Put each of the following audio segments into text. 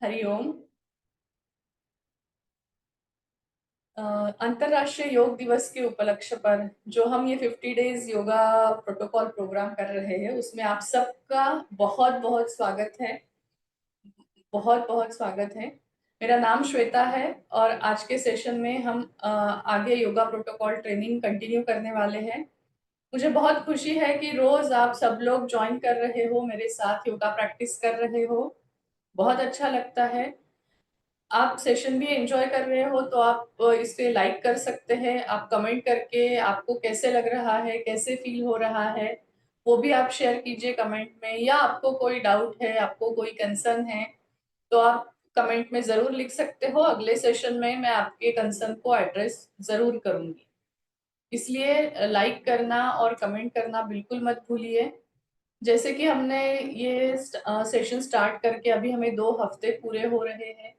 हरिओम। अंतर्राष्ट्रीय योग दिवस के उपलक्ष्य पर जो हम ये 50 डेज योगा प्रोटोकॉल प्रोग्राम कर रहे हैं उसमें आप सबका बहुत बहुत स्वागत है। बहुत बहुत स्वागत है। मेरा नाम श्वेता है और आज के सेशन में हम आगे योगा प्रोटोकॉल ट्रेनिंग कंटिन्यू करने वाले हैं। मुझे बहुत खुशी है कि रोज आप सब लोग ज्वाइन कर रहे हो, मेरे साथ योगा प्रैक्टिस कर रहे हो। बहुत अच्छा लगता है। आप सेशन भी एंजॉय कर रहे हो तो आप इसे लाइक कर सकते हैं। आप कमेंट करके आपको कैसे लग रहा है, कैसे फील हो रहा है, वो भी आप शेयर कीजिए कमेंट में। या आपको कोई डाउट है, आपको कोई कंसर्न है तो आप कमेंट में जरूर लिख सकते हो। अगले सेशन में मैं आपके कंसर्न को एड्रेस जरूर करूंगी। इसलिए लाइक करना और कमेंट करना बिल्कुल मत भूलिए। जैसे कि हमने ये सेशन स्टार्ट करके अभी हमें 2 हफ्ते पूरे हो रहे हैं,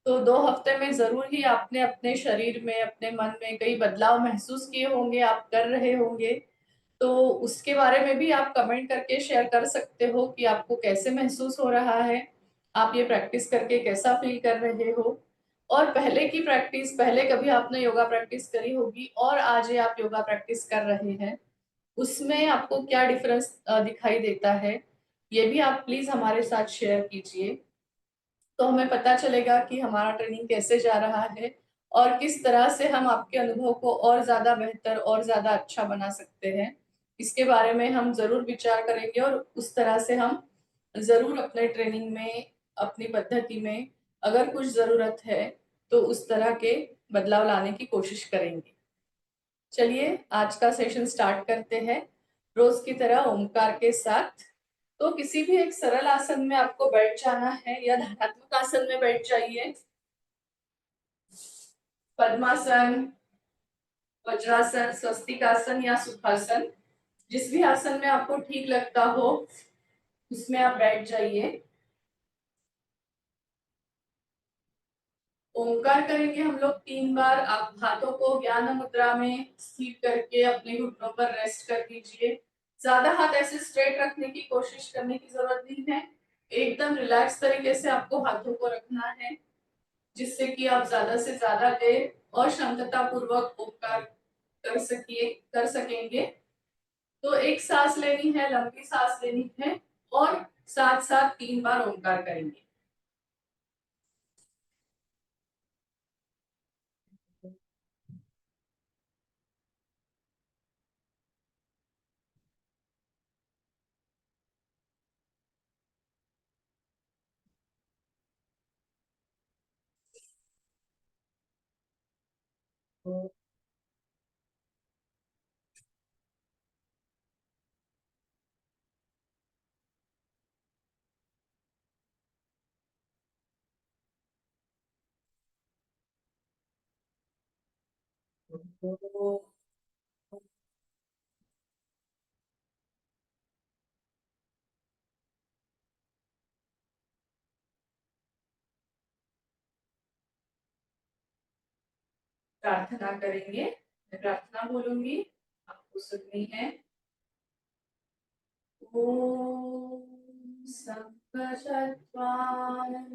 तो 2 हफ्ते में जरूर ही आपने अपने शरीर में, अपने मन में कई बदलाव महसूस किए होंगे, आप कर रहे होंगे। तो उसके बारे में भी आप कमेंट करके शेयर कर सकते हो कि आपको कैसे महसूस हो रहा है, आप ये प्रैक्टिस करके कैसा फील कर रहे हो। और पहले की प्रैक्टिस, पहले कभी आपने योगा प्रैक्टिस करी होगी और आज ये आप योगा प्रैक्टिस कर रहे हैं, उसमें आपको क्या डिफरेंस दिखाई देता है, ये भी आप प्लीज हमारे साथ शेयर कीजिए। तो हमें पता चलेगा कि हमारा ट्रेनिंग कैसे जा रहा है और किस तरह से हम आपके अनुभव को और ज्यादा बेहतर और ज्यादा अच्छा बना सकते हैं। इसके बारे में हम जरूर विचार करेंगे और उस तरह से हम जरूर अपने ट्रेनिंग में, अपनी पद्धति में अगर कुछ जरूरत है तो उस तरह के बदलाव लाने की कोशिश करेंगे। चलिए आज का सेशन स्टार्ट करते हैं रोज की तरह ओमकार के साथ। तो किसी भी एक सरल आसन में आपको बैठ जाना है या धनात्मक आसन में बैठ जाइए। पद्मासन, वज्रासन, स्वस्तिकासन या सुखासन, जिस भी आसन में आपको ठीक लगता हो उसमें आप बैठ जाइए। ओंकार करेंगे हम लोग 3 बार। आप हाथों को ज्ञान मुद्रा में स्थिर करके अपने घुटनों पर रेस्ट कर दीजिए। ज्यादा हाथ ऐसे स्ट्रेट रखने की कोशिश करने की जरूरत नहीं है। एकदम रिलैक्स तरीके से आपको हाथों को रखना है, जिससे कि आप ज्यादा से ज्यादा देर और शांतता पूर्वक ओंकार कर सकेंगे। तो एक सांस लेनी है, लंबी सांस लेनी है और साथ साथ 3 बार ओंकार करेंगे। प्रार्थना करेंगे। मैं प्रार्थना बोलूंगी, आपको सुननी है। ओम संकचत्वान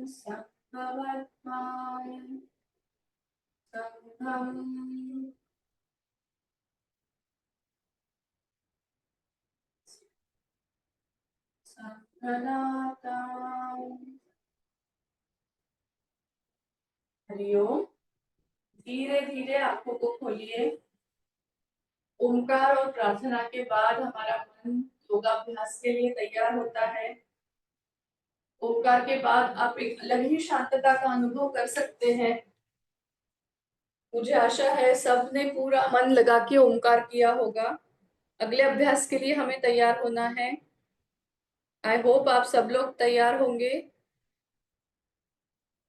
संभवत्वान संघम संघनातान। हरिओम। धीरे धीरे आंखों को खोलिए। ओंकार और प्रार्थना के बाद हमारा मन योगाभ्यास के लिए तैयार होता है। ओंकार के बाद आप एक अलग ही शांतता का अनुभव कर सकते हैं। मुझे आशा है सबने पूरा मन लगा के ओंकार किया होगा। अगले अभ्यास के लिए हमें तैयार होना है। आई होप आप सब लोग तैयार होंगे।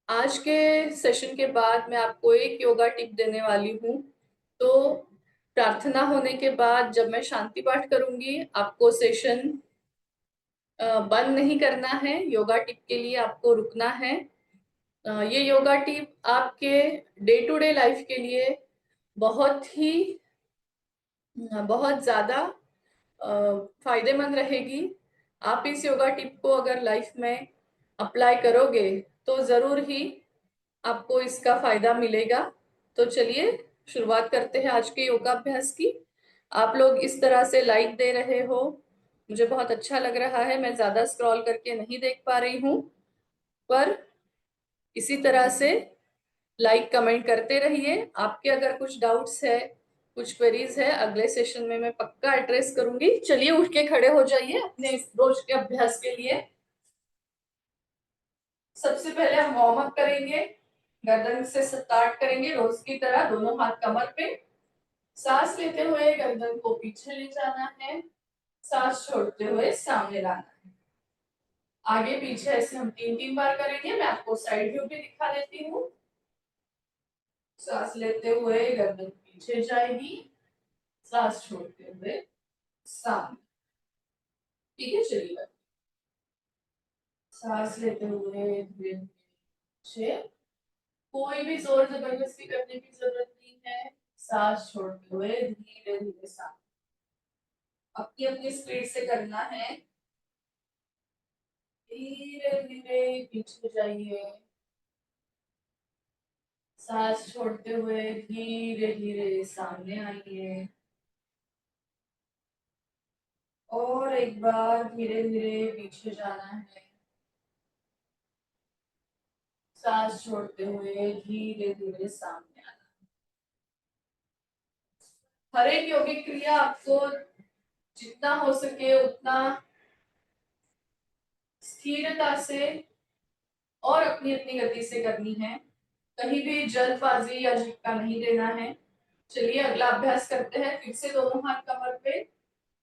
आज के सेशन के बाद मैं आपको एक योगा टिप देने वाली हूँ। तो प्रार्थना होने के बाद जब मैं शांति पाठ करूंगी, आपको सेशन बंद नहीं करना है। योगा टिप के लिए आपको रुकना है। ये योगा टिप आपके डे टू डे लाइफ के लिए बहुत ज्यादा फायदेमंद रहेगी। आप इस योगा टिप को अगर लाइफ में अप्लाई करोगे तो जरूर ही आपको इसका फायदा मिलेगा। तो चलिए शुरुआत करते हैं आज के योगाभ्यास की। आप लोग इस तरह से लाइक दे रहे हो, मुझे बहुत अच्छा लग रहा है। मैं ज्यादा स्क्रॉल करके नहीं देख पा रही हूँ, पर इसी तरह से लाइक कमेंट करते रहिए। आपके अगर कुछ डाउट्स है, कुछ क्वेरीज है, अगले सेशन में मैं पक्का एड्रेस करूंगी। चलिए उठ के खड़े हो जाइए अपने इस रोज के अभ्यास के लिए। सबसे पहले हम वार्म अप करेंगे, गर्दन से स्टार्ट करेंगे रोज की तरह। दोनों हाथ कमर पे, सांस लेते हुए गर्दन को पीछे ले जाना है, सांस छोड़ते हुए सामने लाना है। आगे पीछे ऐसे हम 3-3 बार करेंगे। मैं आपको साइड व्यू भी दिखा देती हूँ। सांस लेते हुए गर्दन पीछे जाएगी, सांस छोड़ते हुए सामने। ठीक है, चलिए। सांस लेते हुए धीरे पीछे, कोई भी जोर जबरदस्ती करने की जरूरत नहीं है। सांस छोड़ते हुए धीरे धीरे सामने, अपनी अपनी स्पीड से करना है। धीरे धीरे पीछे जाइए, सांस छोड़ते हुए धीरे धीरे सामने आइए, और एक बार धीरे धीरे पीछे जाना है। सांस छोड़ते हुए धीरे धीरे सामने आना। हर एक यौगिक क्रिया आपको जितना हो सके उतना स्थिरता से और अपनी अपनी गति से करनी है। कहीं भी जल्दबाजी या झटका नहीं देना है। चलिए अगला अभ्यास करते हैं। फिर से दोनों हाथ कमर पे,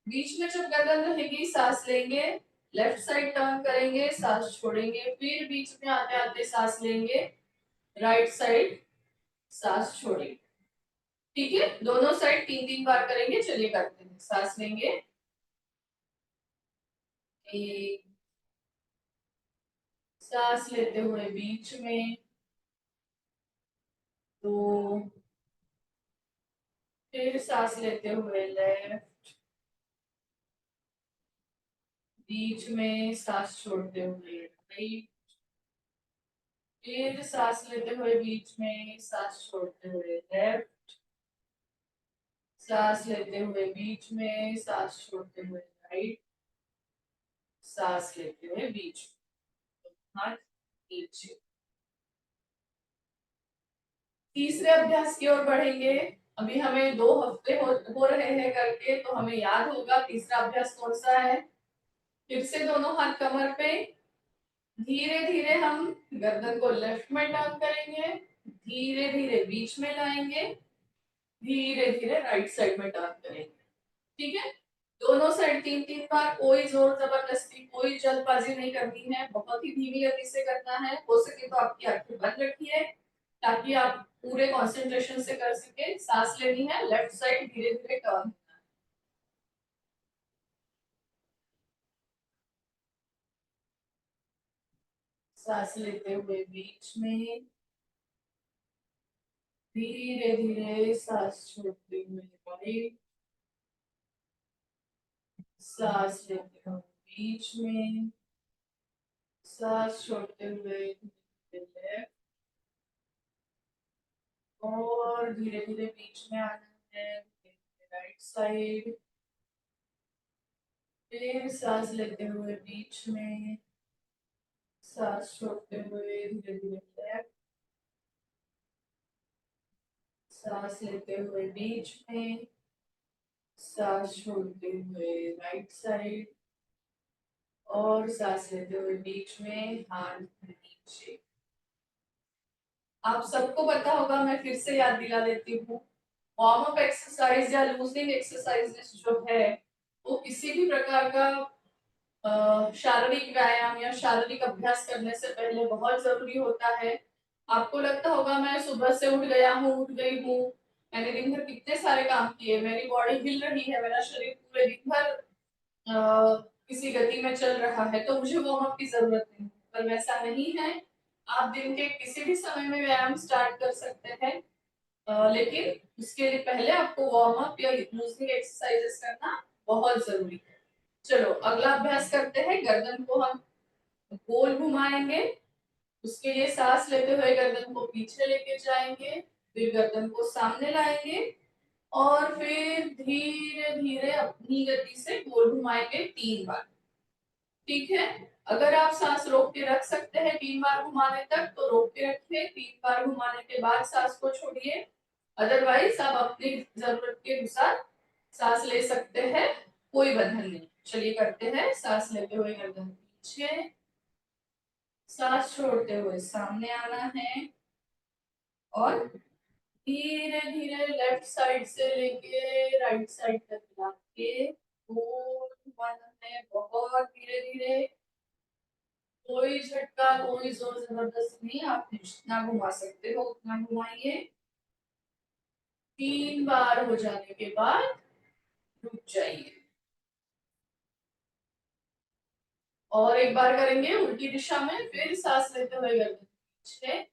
बीच में जब गर्दन रहेगी सांस लेंगे, लेफ्ट साइड टर्न करेंगे, सांस छोड़ेंगे, फिर बीच में आते आते सांस लेंगे, राइट साइड सांस छोड़ेंगे। ठीक है, दोनों साइड 3-3 बार करेंगे। चलिए करते हैं। सांस लेंगे, एक, सांस लेते हुए बीच में, दो, फिर सांस लेते हुए लेफ्ट, बीच में सांस छोड़ते हुए राइट, फिर सांस लेते हुए बीच में सांस छोड़ते हुए लेफ्ट, सांस लेते हुए बीच में सांस छोड़ते हुए राइट, सांस लेते हुए बीच में, हाथ नीचे। तीसरे अभ्यास की ओर बढ़ेंगे। अभी हमें 2 हफ्ते हो रहे हैं करके, तो हमें याद होगा तीसरा अभ्यास कौन सा है। फिर से दोनों हाथ कमर पे, धीरे धीरे हम गर्दन को लेफ्ट में टर्न करेंगे, धीरे धीरे बीच में लाएंगे, धीरे धीरे राइट साइड में टर्न करेंगे। ठीक है, दोनों साइड 3-3 बार। कोई जोर जबरदस्ती, कोई जल्दबाजी नहीं करनी है। बहुत ही धीमी गति से करना है। हो सके तो आपकी आंखें बंद रखिए ताकि आप पूरे कंसंट्रेशन से कर सके। सांस लेनी है, लेफ्ट साइड धीरे धीरे टर्न। सांस लेते हुए बीच में, धीरे धीरे सांस छोड़ते हुए राइट, सांस लेते हुए बीच में, सांस छोड़ते हुए लेफ्ट, और धीरे धीरे बीच में आना है, राइट साइड, फिर सांस लेते हुए बीच में, सांस छोड़ते हुए धीरे धीरे लेफ्ट, सांस लेते हुए बीच में, सांस छोड़ते हुए राइट साइड, और सांस लेते हुए बीच में, हाथ नीचे। आप सबको पता होगा, मैं फिर से याद दिला देती हूँ। वार्म अप एक्सरसाइज या लूजनिंग एक्सरसाइजेस जो है, वो किसी भी प्रकार का शारीरिक व्यायाम या शारीरिक अभ्यास करने से पहले बहुत जरूरी होता है। आपको लगता होगा मैं सुबह से उठ गया हूँ, उठ गई हूँ, मैंने दिन भर कितने सारे काम किए, मेरी बॉडी हिल रही है, मेरा शरीर पूरे दिन भर किसी गति में चल रहा है, तो मुझे वार्म अप की जरूरत नहीं। पर वैसा नहीं है। आप दिन के किसी भी समय में व्यायाम स्टार्ट कर सकते हैं, लेकिन उसके लिए पहले आपको वार्म अप या लूजनिंग एक्सरसाइजेस करना बहुत जरूरी है। चलो अगला अभ्यास करते हैं। गर्दन को हम गोल घुमाएंगे, उसके लिए सांस लेते हुए गर्दन को पीछे लेके जाएंगे, फिर गर्दन को सामने लाएंगे और फिर धीरे धीरे अपनी गति से गोल घुमाएंगे 3 बार। ठीक है, अगर आप सांस रोक के रख सकते हैं 3 बार घुमाने तक तो रोक के रखिए, 3 बार घुमाने के बाद सांस को छोड़िए। अदरवाइज आप अपनी जरूरत के अनुसार सांस ले सकते हैं, कोई बंधन नहीं। चलिए करते हैं। सांस लेते हुए गर्दन पीछे, सांस छोड़ते हुए सामने आना है और धीरे धीरे लेफ्ट साइड से लेके राइट साइड तक लाके गोल घुमाना है, बहुत धीरे धीरे। कोई झटका, कोई जोर जबरदस्ती नहीं, आप जितना घुमा सकते हो उतना घुमाइए। 3 बार हो जाने के बाद रुक जाइए और एक बार करेंगे उल्टी दिशा में। फिर सांस लेते हुए गर्दन पीछे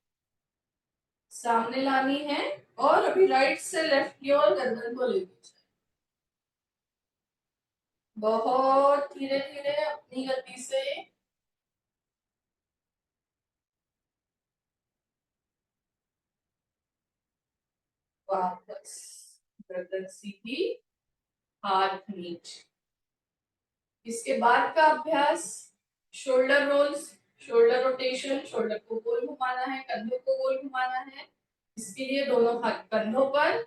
सामने लानी है और अभी राइट से लेफ्ट की ओर गर्दन को लेके जाए, बहुत धीरे धीरे अपनी गति से। वापस गर्दन सीधी, हाथ नीचे। इसके बाद का अभ्यास shoulder rolls, shoulder rotation. Shoulder को गोल घुमाना है, कंधों को गोल घुमाना है। इसके लिए दोनों हाथ कंधों पर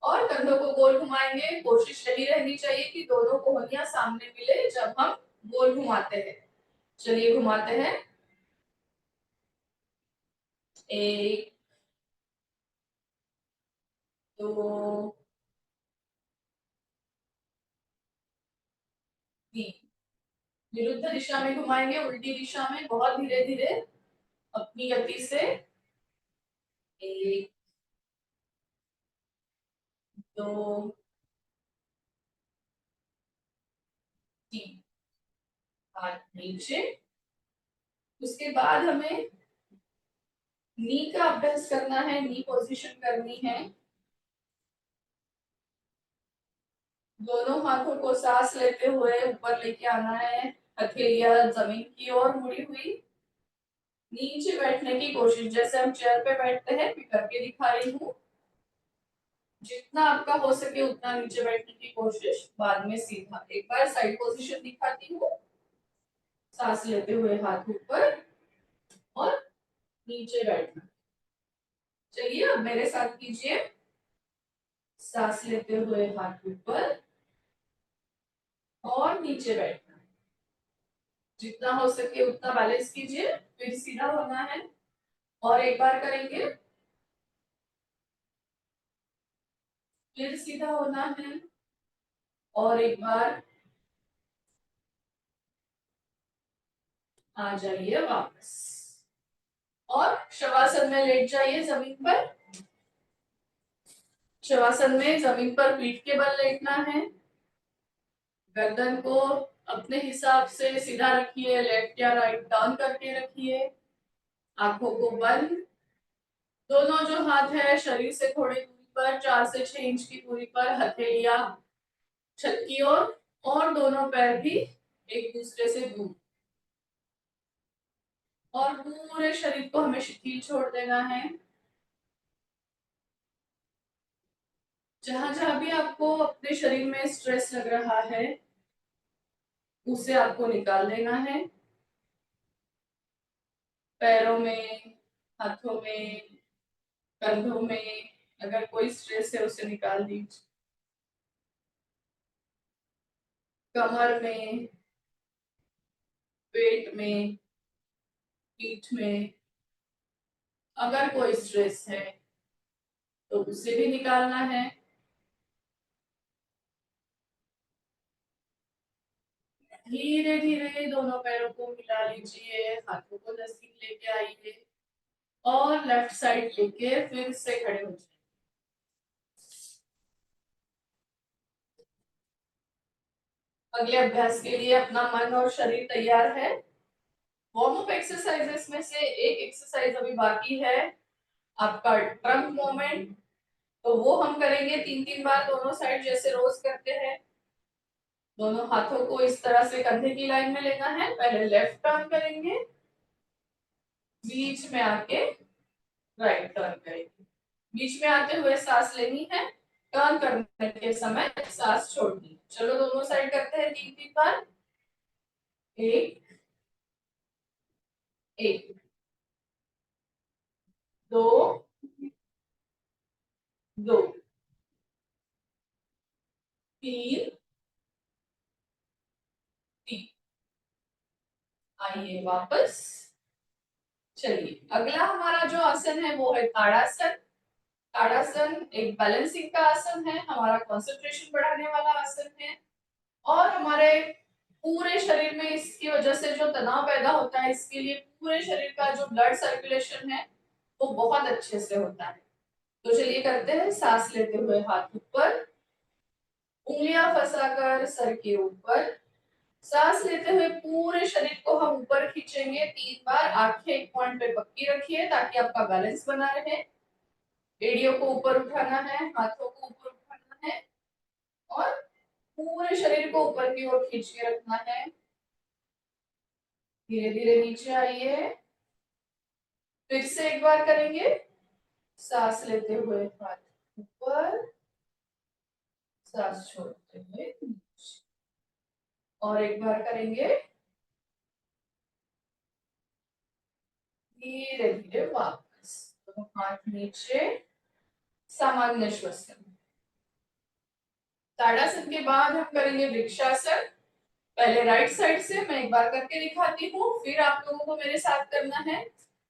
और कंधों को गोल घुमाएंगे। कोशिश यही रहनी चाहिए कि दोनों कोहनियां सामने मिले जब हम गोल घुमाते हैं। चलिए घुमाते हैं। 1 2 3। विरुद्ध दिशा में घुमाएंगे, उल्टी दिशा में, बहुत धीरे धीरे अपनी गति से। 1 2 3, हाथ नीचे। उसके बाद हमें नी का अभ्यास करना है, नी पोजीशन करनी है। दोनों हाथों को सांस लेते हुए ऊपर लेके आना है, हथेलियां जमीन की ओर मुड़ी हुई। नीचे बैठने की कोशिश, जैसे हम चेयर पे बैठते हैं, मैं करके दिखा रही हूँ। जितना आपका हो सके उतना नीचे बैठने की कोशिश, बाद में सीधा। एक बार साइड पोजीशन दिखाती हूँ। सांस लेते हुए हाथ ऊपर और नीचे बैठना। चलिए अब मेरे साथ कीजिए। सांस लेते हुए हाथ ऊपर और नीचे बैठना। जितना हो सके उतना बैलेंस कीजिए, फिर सीधा होना है और एक बार करेंगे, फिर सीधा होना है और एक बार। आ जाइए वापस और शवासन में लेट जाइए जमीन पर। शवासन में जमीन पर पीठ के बल लेटना है। गर्दन को अपने हिसाब से सीधा रखिए, लेफ्ट या राइट टर्न करके रखिए। आंखों को बंद। दोनों जो हाथ है शरीर से थोड़ी दूरी पर, 4 से 6 इंच की दूरी पर, हथेलियां छत की ओर और दोनों पैर भी एक दूसरे से दूर। और पूरे शरीर को हमें शिथिल छोड़ देना है। जहां जहां भी आपको अपने शरीर में स्ट्रेस लग रहा है उसे आपको निकाल देना है। पैरों में, हाथों में, कंधों में अगर कोई स्ट्रेस है उसे निकाल दीजिए। कमर में, पेट में, पीठ में अगर कोई स्ट्रेस है तो उसे भी निकालना है। धीरे धीरे दोनों पैरों को मिला लीजिए, हाथों को नजदीक लेके आइए और लेफ्ट साइड लेके फिर से खड़े हो जाइए। अगले अभ्यास के लिए अपना मन और शरीर तैयार है। वार्म अप एक्सरसाइजेस में से एक एक्सरसाइज अभी बाकी है, आपका ट्रंक मूवमेंट। तो वो हम करेंगे 3-3 बार दोनों साइड, जैसे रोज करते हैं। दोनों हाथों को इस तरह से कंधे की लाइन में लेना है। पहले लेफ्ट टर्न करेंगे, बीच में आके राइट टर्न करेंगे। बीच में आते हुए सांस लेनी है, टर्न करने के समय सांस छोड़नी। चलो दोनों साइड करते हैं 3-3 बार। एक, एक, दो, दो, तीन, तीन। आइए वापस। चलिए अगला हमारा जो आसन है वो है ताड़ासन। ताड़ासन एक बैलेंसिंग का आसन है, हमारा कंसंट्रेशन बढ़ाने वाला आसन है और हमारे पूरे शरीर में इसकी वजह से जो तनाव पैदा होता है, इसके लिए पूरे शरीर का जो ब्लड सर्कुलेशन है वो बहुत अच्छे से होता है। तो चलिए करते हैं। सांस लेते हुए हाथ ऊपर, उंगलियां फंसाकर सर के ऊपर। सांस लेते हुए पूरे शरीर को हम ऊपर खींचेंगे 3 बार। आंखें एक पॉइंट पे पक्की रखिए ताकि आपका बैलेंस बना रहे। एड़ियों को ऊपर उठाना है, हाथों को ऊपर उठाना है और पूरे शरीर को ऊपर की ओर खींच के रखना है। धीरे धीरे नीचे आइए। फिर से एक बार करेंगे। सांस लेते हुए हाथ ऊपर, सांस छोड़ते हुए नीचे। और एक बार करेंगे। धीरे धीरे वापस, तो हाथ नीचे, सामान्य श्वसन। ताड़ासन के बाद हम करेंगे वृक्षासन। पहले राइट साइड से मैं एक बार करके दिखाती हूँ, फिर आप लोगों को मेरे साथ करना है।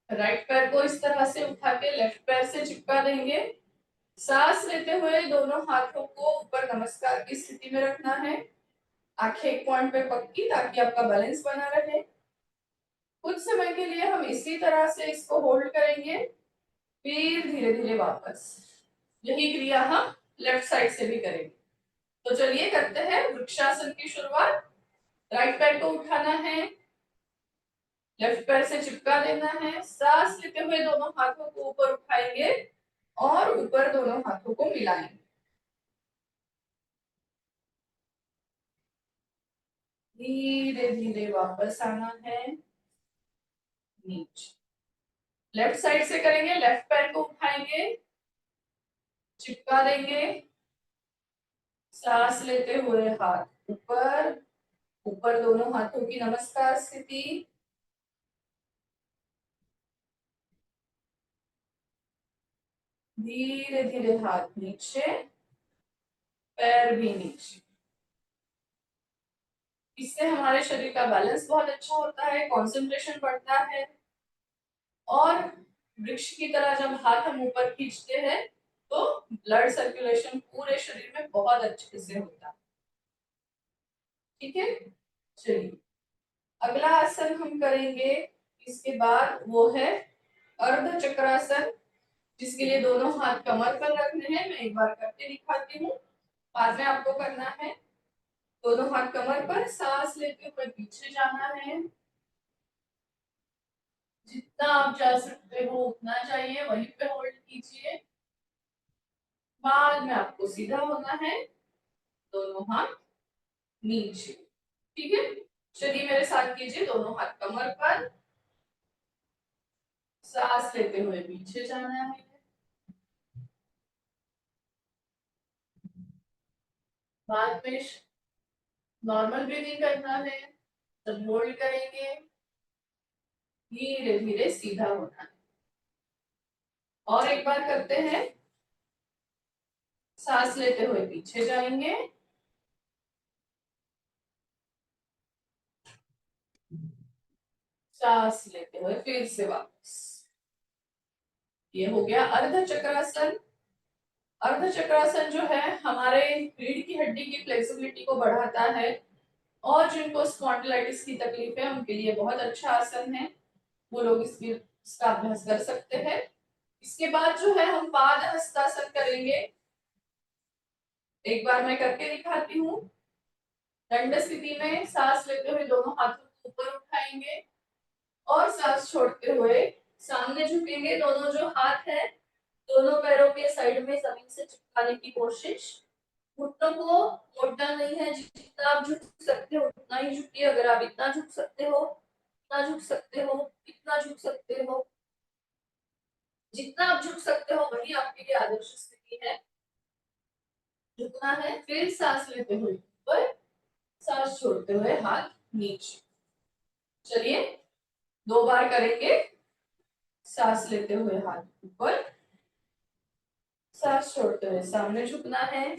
राइट पैर को इस तरह से उठा के लेफ्ट पैर से चिपका देंगे। सांस लेते हुए दोनों हाथों को ऊपर नमस्कार की स्थिति में रखना है। आंखें एक पॉइंट पे पक्की ताकि आपका बैलेंस बना रहे। कुछ समय के लिए हम इसी तरह से इसको होल्ड करेंगे, फिर धीरे धीरे वापस। यही क्रिया हम लेफ्ट साइड से भी करेंगे। तो चलिए करते हैं वृक्षासन की शुरुआत। राइट पैर को उठाना है, लेफ्ट पैर से चिपका देना है। सांस लेते हुए दोनों हाथों को ऊपर उठाएंगे और ऊपर दोनों हाथों को मिलाएंगे। धीरे धीरे वापस आना है नीचे। लेफ्ट साइड से करेंगे। लेफ्ट पैर को उठाएंगे, चिपका देंगे। सांस लेते हुए हाथ ऊपर, ऊपर दोनों हाथों की नमस्कार स्थिति। धीरे धीरे हाथ नीचे, पैर भी नीचे। इससे हमारे शरीर का बैलेंस बहुत अच्छा होता है, कंसंट्रेशन बढ़ता है और वृक्ष की तरह जब हाथ हम ऊपर खींचते हैं तो ब्लड सर्कुलेशन पूरे शरीर में बहुत अच्छे से होता है। ठीक है, चलिए अगला आसन हम करेंगे इसके बाद वो है अर्ध चक्रासन, जिसके लिए दोनों हाथ कमर पर रखने हैं। मैं एक बार करके दिखाती हूँ, बाद में आपको करना है। दोनों हाथ कमर पर, सांस लेते हुए पीछे जाना है। जितना आप जा सकते हो उतना जाइए, वहीं पे होल्ड कीजिए। बाद में आपको सीधा होना है, दोनों हाथ नीचे। ठीक है, चलिए मेरे साथ कीजिए। दोनों हाथ कमर पर, सांस लेते हुए पीछे जाना है। बाद में नॉर्मल ब्रीदिंग करना है। जब होल्ड करेंगे धीरे धीरे सीधा होना है। और एक बार करते हैं। सांस लेते हुए पीछे जाएंगे, सांस लेते हुए फिर से वापस। ये हो गया अर्ध चक्रासन। अर्ध चक्रासन जो है हमारे रीढ़ की हड्डी की फ्लेक्सिबिलिटी को बढ़ाता है और जिनको स्पॉन्डिलाइटिस की तकलीफ है उनके लिए बहुत अच्छा आसन है। वो लोग इसका अभ्यास कर सकते हैं। इसके बाद जो है हम पाद हस्तासन करेंगे। एक बार मैं करके दिखाती हूँ। दंड स्थिति में सांस लेते हुए दोनों हाथों को ऊपर उठाएंगे और सांस छोड़ते हुए सामने झुकेंगे। दोनों जो हाथ है दोनों पैरों के साइड में जमीन से चिपकाने की कोशिश। घुटनों को मोड़ना नहीं है, जितना आप झुक सकते हो उतना ही झुकिए। अगर आप इतना झुक सकते हो कितना झुक सकते हो, कितना झुक सकते हो, जितना आप झुक सकते हो वही आपके लिए आदर्श स्थिति है। झुकना है, फिर सांस लेते हुए ऊपर, सांस छोड़ते हुए हाथ नीचे। चलिए 2 बार करेंगे। सांस लेते हुए हाथ ऊपर, सांस छोड़ते हुए सामने झुकना है।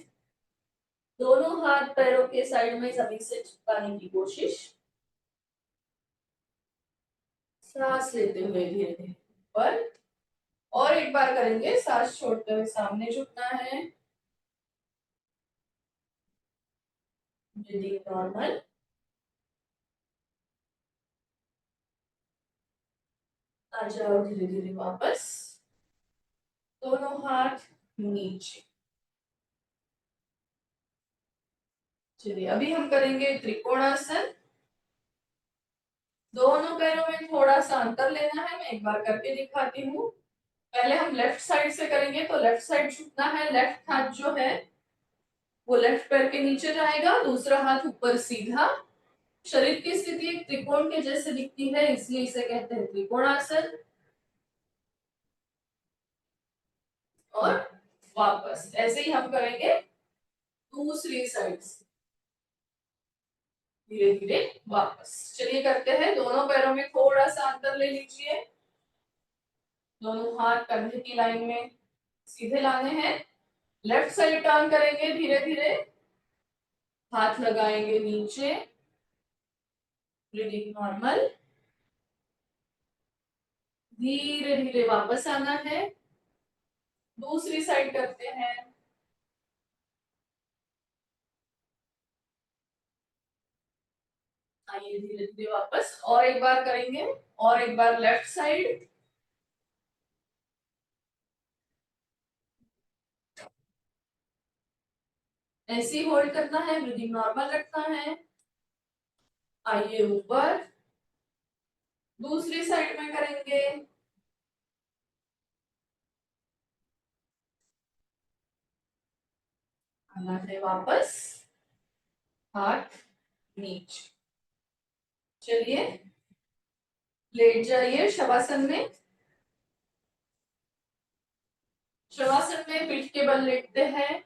दोनों हाथ पैरों के साइड में जमीन से चिपकाने की कोशिश। सांस लेते हुए धीरे धीरे ऊपर, और एक बार करेंगे। सांस छोड़ते हुए सामने झुकना है। नॉर्मल। आ जाओ धीरे धीरे वापस, दोनों हाथ नीचे। चलिए अभी हम करेंगे त्रिकोणासन। दोनों पैरों में थोड़ा सा अंतर लेना है, मैं एक बार करके दिखाती हूँ। पहले हम लेफ्ट साइड से करेंगे, तो लेफ्ट साइड झुकना है। लेफ्ट हाथ जो है वो लेफ्ट पैर के नीचे जाएगा, दूसरा हाथ ऊपर सीधा। शरीर की स्थिति एक त्रिकोण के जैसे दिखती है, इसलिए इसे कहते हैं त्रिकोणासन। और वापस ऐसे ही हम करेंगे दूसरी साइड से, धीरे धीरे वापस। चलिए करते हैं। दोनों पैरों में थोड़ा सा अंतर ले लीजिए। दोनों हाथ कंधे की लाइन में सीधे लाने हैं। लेफ्ट साइड टर्न करेंगे धीरे धीरे, हाथ लगाएंगे नीचे। Breathing normal. धीरे धीरे वापस आना है। दूसरी साइड करते हैं। आइए धीरे धीरे वापस, और एक बार करेंगे। और एक बार लेफ्ट साइड। ऐसे ही होल्ड करना है, ब्रीदिंग नॉर्मल रखना है। आइए ऊपर, दूसरी साइड में करेंगे। आना है वापस, हाथ नीचे। चलिए लेट जाइए शवासन में। शवासन में पीठ के बल लेटते हैं,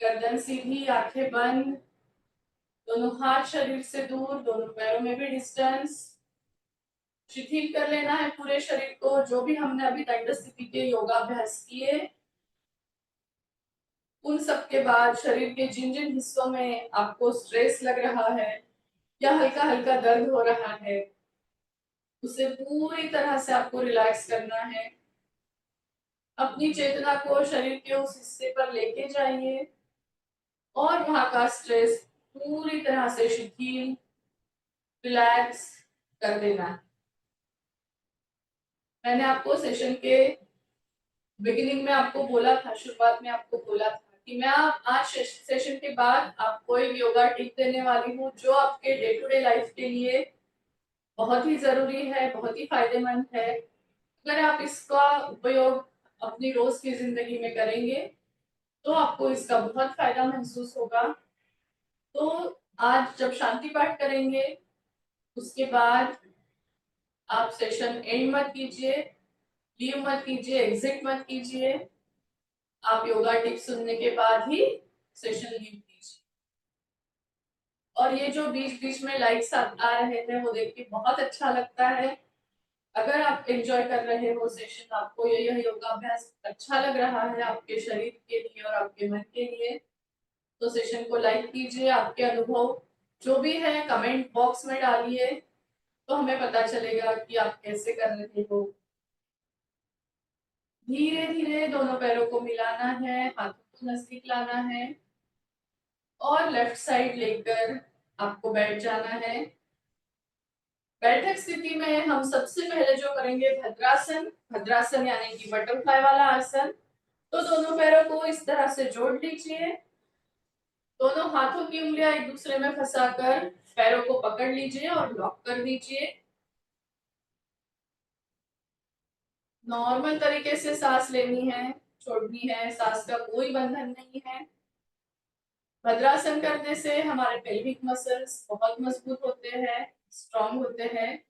गर्दन सीधी, आंखें बंद, दोनों हाथ शरीर से दूर, दोनों पैरों में भी डिस्टेंस। शिथिल कर लेना है पूरे शरीर को। जो भी हमने अभी दंड स्थिति के योगाभ्यास किए, उन सब के बाद शरीर के जिन जिन हिस्सों में आपको स्ट्रेस लग रहा है या हल्का हल्का दर्द हो रहा है, उसे पूरी तरह से आपको रिलैक्स करना है। अपनी चेतना को शरीर के उस हिस्से पर लेके जाइए और वहां का स्ट्रेस पूरी तरह से शिथिल, रिलैक्स कर देना है। मैंने आपको सेशन के बिगिनिंग में आपको बोला था, शुरुआत में आपको बोला था कि मैं आज सेशन के बाद आपको एक योगा टिप देने वाली हूँ, जो आपके डे टू डे लाइफ के लिए बहुत ही जरूरी है, बहुत ही फायदेमंद है। अगर आप इसका उपयोग अपनी रोज की जिंदगी में करेंगे तो आपको इसका बहुत फायदा महसूस होगा। तो आज जब शांति पाठ करेंगे, उसके बाद आप सेशन एंड मत कीजिए, लीव मत कीजिए, एग्जिट मत कीजिए। आप योगा टिप्स सुनने के बाद ही सेशन लीव कीजिए। और ये जो बीच बीच में लाइक्स आ रहे हैं वो देख के बहुत अच्छा लगता है। अगर आप एंजॉय कर रहे हो सेशन, आपको यह योगाभ्यास अच्छा लग रहा है आपके शरीर के लिए और आपके मन के लिए, तो सेशन को लाइक कीजिए। आपके अनुभव जो भी है कमेंट बॉक्स में डालिए, तो हमें पता चलेगा कि आप कैसे कर रहे हो। धीरे धीरे दोनों पैरों को मिलाना है, हाथों को नजदीक लाना है और लेफ्ट साइड लेकर आपको बैठ जाना है। बैठक स्थिति में हम सबसे पहले जो करेंगे भद्रासन। भद्रासन यानी कि बटरफ्लाई वाला आसन। तो दोनों पैरों को इस तरह से जोड़ लीजिए। दोनों हाथों की उंगलियां एक दूसरे में फंसाकर पैरों को पकड़ लीजिए और लॉक कर दीजिए। नॉर्मल तरीके से सांस लेनी है, छोड़नी है, सांस का कोई बंधन नहीं है। भद्रासन करने से हमारे पेल्विक मसल्स बहुत मजबूत होते हैं। स्ट्रॉन्ग होते हैं।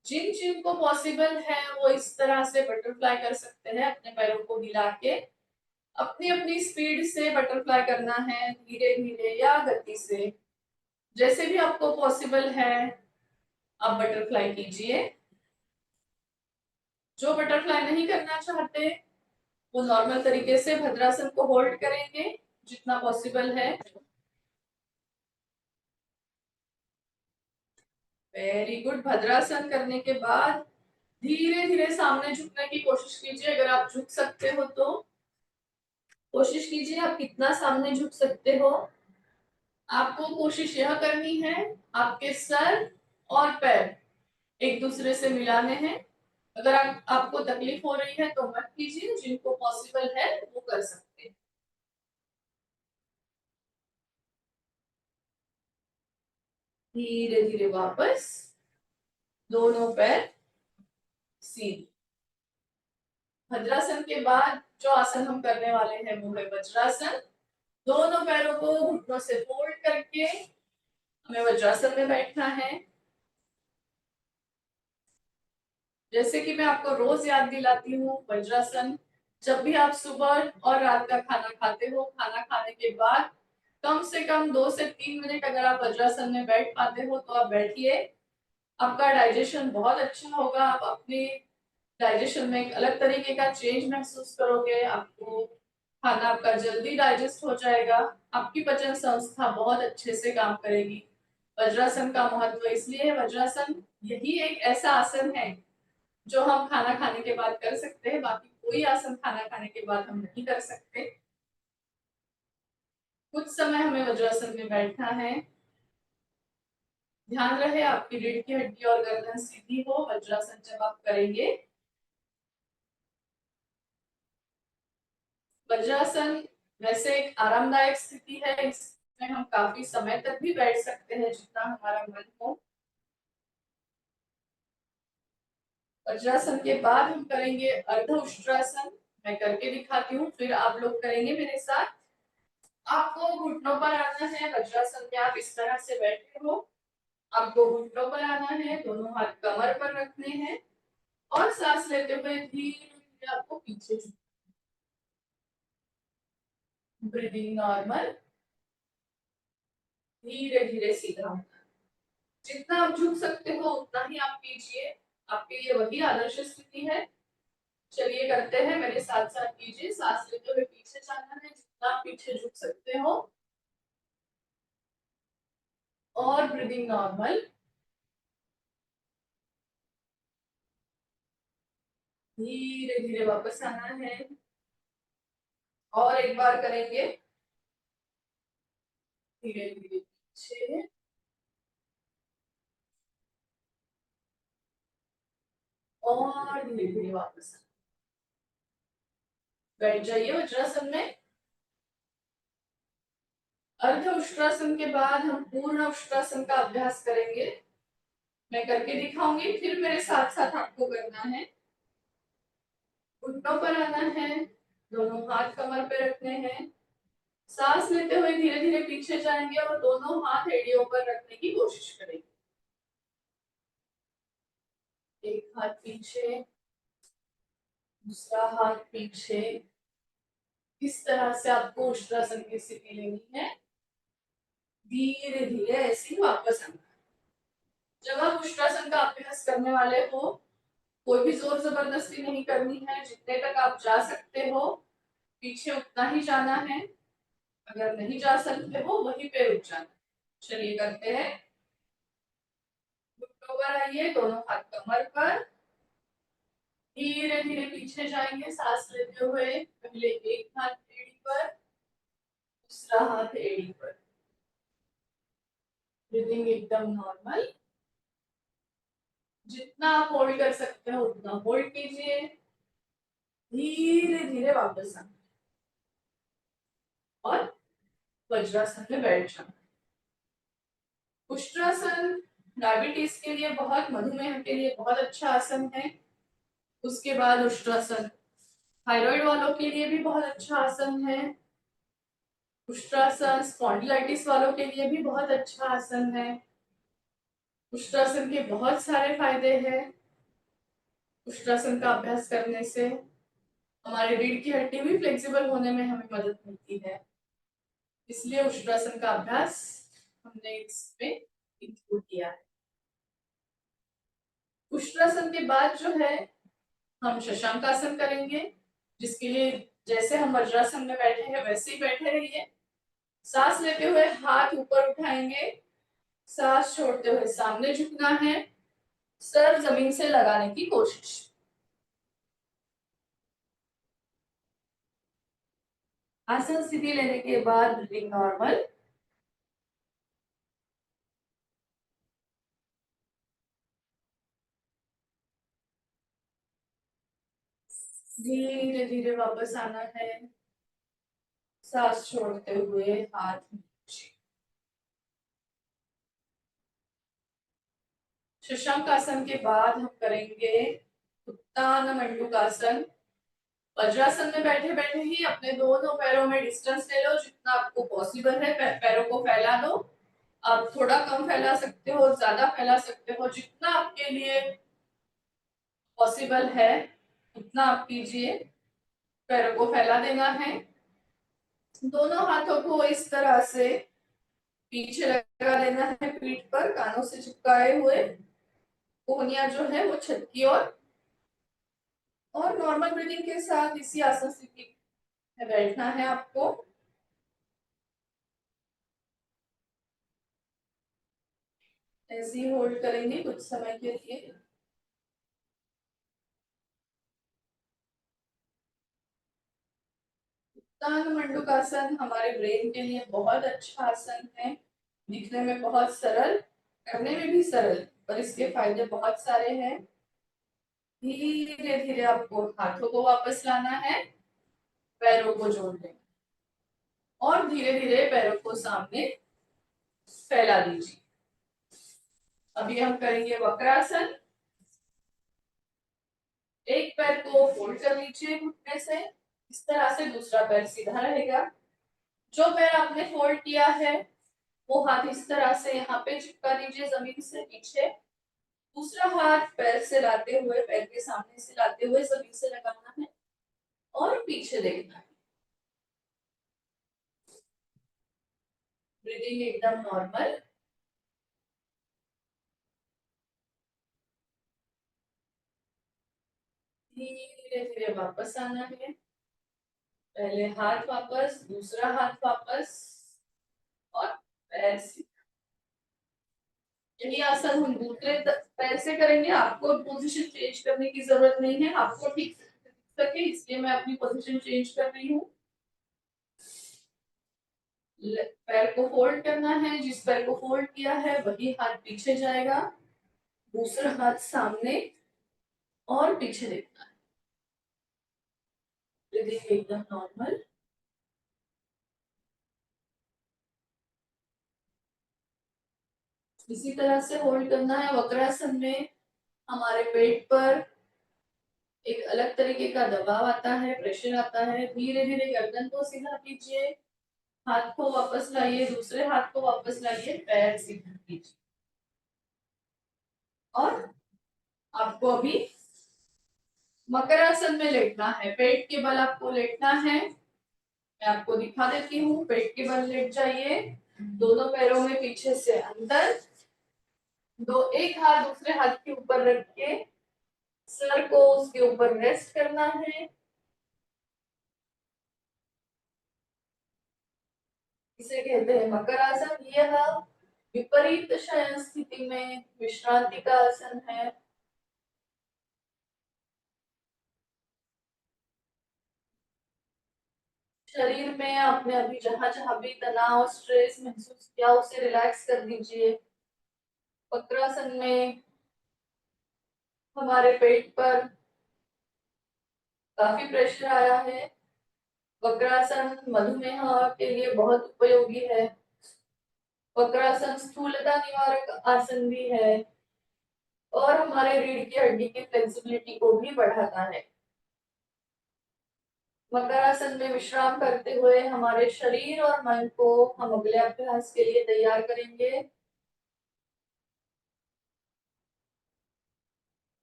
जिन जिन को पॉसिबल है वो इस तरह से बटरफ्लाई कर सकते हैं, अपने पैरों को हिला के अपनी अपनी स्पीड से बटरफ्लाई करना है, धीरे धीरे या गति से, जैसे भी आपको पॉसिबल है आप बटरफ्लाई कीजिए। जो बटरफ्लाई नहीं करना चाहते वो नॉर्मल तरीके से भद्रासन को होल्ड करेंगे जितना पॉसिबल है। Very good. भद्रासन करने के बाद धीरे धीरे सामने झुकने की कोशिश कीजिए। अगर आप झुक सकते हो तो कोशिश कीजिए आप कितना सामने झुक सकते हो। आपको कोशिश यह करनी है आपके सर और पैर एक दूसरे से मिलाने हैं। अगर आपको तकलीफ हो रही है तो मत कीजिए, जिनको पॉसिबल है वो कर सकते हैं। धीरे धीरे वापस दोनों पैर सीधे। भद्रासन के बाद जो आसन हम करने वाले हैं वो है वज्रासन। दोनों पैरों को घुटनों से फोल्ड करके हमें वज्रासन में बैठना है। जैसे कि मैं आपको रोज याद दिलाती हूँ, वज्रासन जब भी आप सुबह और रात का खाना खाते हो, खाना खाने के बाद कम से कम 2 से 3 मिनट अगर आप वज्रासन में बैठ पाते हो तो आप बैठिए। आपका डाइजेशन बहुत अच्छा होगा। आप अपने डाइजेशन में एक अलग तरीके का चेंज महसूस करोगे। आपको खाना आपका जल्दी डाइजेस्ट हो जाएगा। आपकी पाचन संस्था बहुत अच्छे से काम करेगी। वज्रासन का महत्व इसलिए है, वज्रासन यही एक ऐसा आसन है जो हम खाना खाने के बाद कर सकते हैं। बाकी कोई आसन खाना खाने के बाद हम नहीं कर सकते। कुछ समय हमें वज्रासन में बैठना है। ध्यान रहे आपकी रीढ़ की हड्डी और गर्दन सीधी हो वज्रासन जब आप करेंगे। वज्रासन वैसे एक आरामदायक स्थिति है, इसमें हम काफी समय तक भी बैठ सकते हैं जितना हमारा मन हो। वज्रासन के बाद हम करेंगे अर्ध उष्ट्रासन। मैं करके दिखाती हूँ, फिर आप लोग करेंगे मेरे साथ। आपको घुटनों पर आना है। वज्रासन में आप इस तरह से बैठे हो, आपको घुटनों पर आना है, दोनों हाथ कमर पर रखने हैं और सांस लेते हुए धीरे धीरे आपको पीछे झुकना। ब्रीदिंग नॉर्मल, धीरे धीरे सीधा। जितना आप झुक सकते हो उतना ही आप कीजिए, आपके लिए वही आदर्श स्थिति है। चलिए करते हैं, मेरे साथ साथ कीजिए। सांस लेते हुए पीछे जाना है, जितना आप पीछे झुक सकते हो और ब्रीदिंग नॉर्मल। धीरे धीरे वापस आना है और एक बार करेंगे। धीरे धीरे पीछे और धीरे धीरे वापस बैठ जाइए वज्रासन में। अर्ध उष्ट्रासन के बाद हम पूर्ण उष्ट्रासन का अभ्यास करेंगे। मैं करके दिखाऊंगी, फिर मेरे साथ साथ आपको करना है। घुटनों पर आना है, दोनों हाथ कमर पे रखने हैं। सांस लेते हुए धीरे धीरे पीछे जाएंगे और दोनों हाथ एड़ियों पर रखने की कोशिश करेंगे। एक हाथ पीछे, दूसरा हाथ पीछे। इस तरह से आपको उष्ट्रासन की स्थिति लेनी है। धीरे धीरे ऐसे ही वापस आना। जब आप उष्ट्रासन का अभ्यास करने वाले हो, कोई भी जोर जबरदस्ती नहीं करनी है। जितने तक आप जा सकते हो पीछे उतना ही जाना है। अगर नहीं जा सकते हो वहीं पे रुक जाना। चलिए करते हैं। घुटनों पर आइए, दोनों हाथ कमर पर। धीरे धीरे पीछे जाएंगे सांस लेते हुए। पहले एक हाथ एड़ी पर, दूसरा हाथ एड़ी पर। ब्रीदिंग एकदम नॉर्मल। जितना आप होल्ड कर सकते हो उतना होल्ड कीजिए। धीरे धीरे वापस आना और वज्रासन में बैठ जाना। उष्ट्रासन डायबिटीज के लिए बहुत, मधुमेह के लिए बहुत अच्छा आसन है। उसके बाद उष्ट्रासन थायराइड वालों के लिए भी बहुत अच्छा आसन है। उष्ट्रासन स्पॉन्डिलाइटिस वालों के लिए भी बहुत अच्छा आसन है। उष्ट्रासन के बहुत सारे फायदे हैं। उष्ट्रासन का अभ्यास करने से हमारी रीढ़ की हड्डी भी फ्लेक्सिबल होने में हमें मदद मिलती है, इसलिए उष्ट्रासन का अभ्यास हमने इसमें इंक्लूड किया है। उष्ट्रासन के बाद जो है हम शशांकासन करेंगे, जिसके लिए जैसे हम वज्रासन में बैठे हैं वैसे ही बैठे रहिए। सांस लेते हुए हाथ ऊपर उठाएंगे, सांस छोड़ते हुए सामने झुकना है, सर जमीन से लगाने की कोशिश। आसन स्थिति लेने के बाद ब्रीदिंग नॉर्मल। धीरे धीरे वापस आना है, सांस छोड़ते हुए हाथ नीचे। शशांकासन के बाद हम करेंगे उत्तान मंडूकासन। वज्रासन में बैठे बैठे ही अपने दोनों पैरों में डिस्टेंस ले लो, जितना आपको पॉसिबल है। पैरों को फैला दो। आप थोड़ा कम फैला सकते हो, ज्यादा फैला सकते हो, जितना आपके लिए पॉसिबल है उतना आप कीजिए। पैरों को फैला देना है। दोनों हाथों को इस तरह से पीछे लगा देना है पीठ पर, कानों से चिपकाए हुए। कोहनियां जो है वो छत की ओर। और नॉर्मल ब्रीदिंग के साथ इसी आसन स्थिति में बैठना है आपको। ऐसे ही होल्ड करेंगे कुछ समय के लिए। उत्तान मंडूकासन हमारे ब्रेन के लिए बहुत अच्छा आसन है। दिखने में बहुत सरल, करने में भी सरल, पर इसके फायदे बहुत सारे हैं। धीरे धीरे आपको हाथों को वापस लाना है, पैरों को जोड़ देना और धीरे धीरे पैरों को सामने फैला दीजिए। अभी हम करेंगे वक्रासन। एक पैर को फोल्ड कर लीजिए घुटने से, इस तरह से दूसरा पैर सीधा रहेगा। जो पैर आपने फोल्ड किया है वो हाथ इस तरह से यहाँ पे चिपका दीजिए जमीन से पीछे। दूसरा हाथ पैर से लाते हुए, पैर के सामने से लाते हुए जमीन से लगाना है और पीछे देखना है। ब्रीदिंग एकदम नॉर्मल। धीरे धीरे वापस आना है। पहले हाथ वापस, दूसरा हाथ वापस और पैर से। यही आसन हम दूसरे पैर से करेंगे। आपको पोजीशन चेंज करने की जरूरत नहीं है, आपको ठीक सके इसलिए मैं अपनी पोजीशन चेंज कर रही हूँ। पैर को फोल्ड करना है, जिस पैर को फोल्ड किया है वही हाथ पीछे जाएगा, दूसरा हाथ सामने और पीछे देखना है। ब्रीदिंग एकदम नॉर्मल। इसी तरह से होल्ड करना है। वक्रासन में हमारे पेट पर एक अलग तरीके का दबाव आता है, प्रेशर आता है। धीरे धीरे गर्दन को सीधा कीजिए, हाथ को वापस लाइए, दूसरे हाथ को वापस लाइए, पैर सीधा कीजिए। और आपको अभी मकरासन में लेटना है। पेट के बल आपको लेटना है। मैं आपको दिखा देती हूँ। पेट के बल लेट जाइए, दोनों पैरों में पीछे से अंदर, एक हाथ दूसरे हाथ के ऊपर रख के सर को उसके ऊपर रेस्ट करना है। इसे कहते हैं मकर आसन। यह विपरीत शयन स्थिति में विश्रांति का आसन है। शरीर में आपने अभी जहां जहां भी तनाव, स्ट्रेस महसूस किया उसे रिलैक्स कर दीजिए। वक्रासन में हमारे पेट पर काफी प्रेशर आया है। वक्रासन मधुमेह के लिए बहुत उपयोगी है। वक्रासन स्थूलता निवारक आसन भी है और हमारे रीढ़ की हड्डी की फ्लेक्सिबिलिटी को भी बढ़ाता है। मकरासन में विश्राम करते हुए हमारे शरीर और मन को हम अगले अभ्यास के लिए तैयार करेंगे।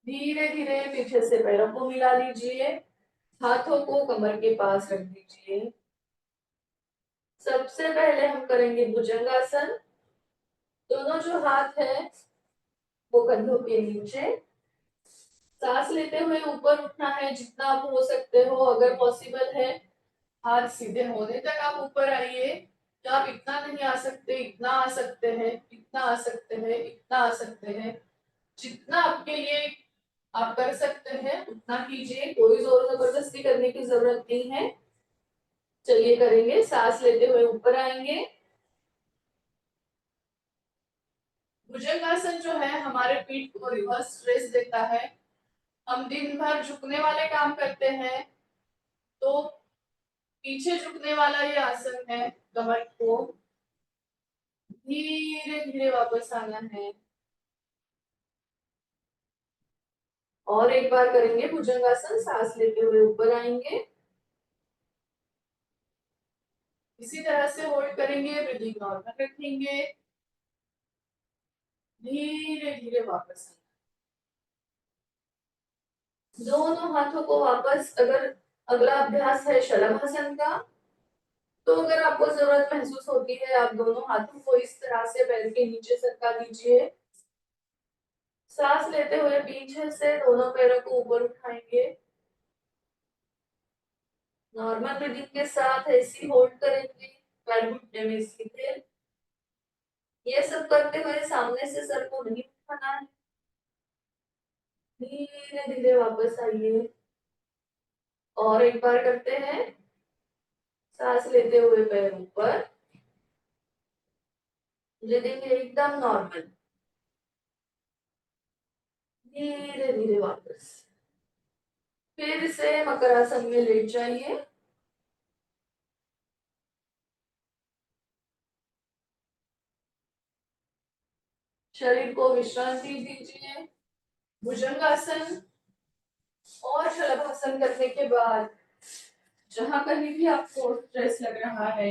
धीरे धीरे पीछे से पैरों को मिला लीजिए, हाथों को कमर के पास रख दीजिए। सबसे पहले हम करेंगे भुजंगासन। दोनों जो हाथ है वो कंधों के नीचे, सांस लेते हुए ऊपर उठना है जितना आप हो सकते हो। अगर पॉसिबल है हाथ सीधे होने तक आप ऊपर आइए। तो आप इतना नहीं आ सकते, इतना आ सकते हैं, इतना आ सकते हैं, इतना आ सकते हैं। जितना आपके लिए आप कर सकते हैं उतना कीजिए, कोई जोर जबरदस्ती करने की जरूरत नहीं है। चलिए करेंगे। सांस लेते हुए ऊपर आएंगे। भुजंगासन जो है हमारे पीठ को रिवर्स स्ट्रेस देता है। हम दिन भर झुकने वाले काम करते हैं तो पीछे झुकने वाला ये आसन है। कमर को धीरे धीरे वापस आना है। और एक बार करेंगे भुजंगासन। सांस लेते हुए ऊपर आएंगे, इसी तरह से होल्ड करेंगे, ब्रीदिंग नॉर्मल रखेंगे, धीरे धीरे वापस आना। दोनों हाथों को वापस, अगर अगला अभ्यास है शलभासन का, तो अगर आपको जरूरत महसूस होती है आप दोनों हाथों को इस तरह से पैर के नीचे सरका दीजिए। सांस लेते हुए पीछे से दोनों पैरों को ऊपर उठाएंगे। नॉर्मल ब्रीदिंग के साथ ऐसी होल्ड करेंगे, पैर घुटने में सीधे। ये सब करते हुए सामने से सर को नहीं उठाना है, धीरे धीरे वापस आइए। और एक बार करते हैं। सांस लेते हुए पैर ऊपर, ब्रीदिंग एकदम नॉर्मल, धीरे धीरे वापस। फिर से मकरासन में लेट जाइए। शरीर को विश्रांति दीजिए। भुजंगासन और शलभासन करने के बाद जहां कहीं भी आपको स्ट्रेस लग रहा है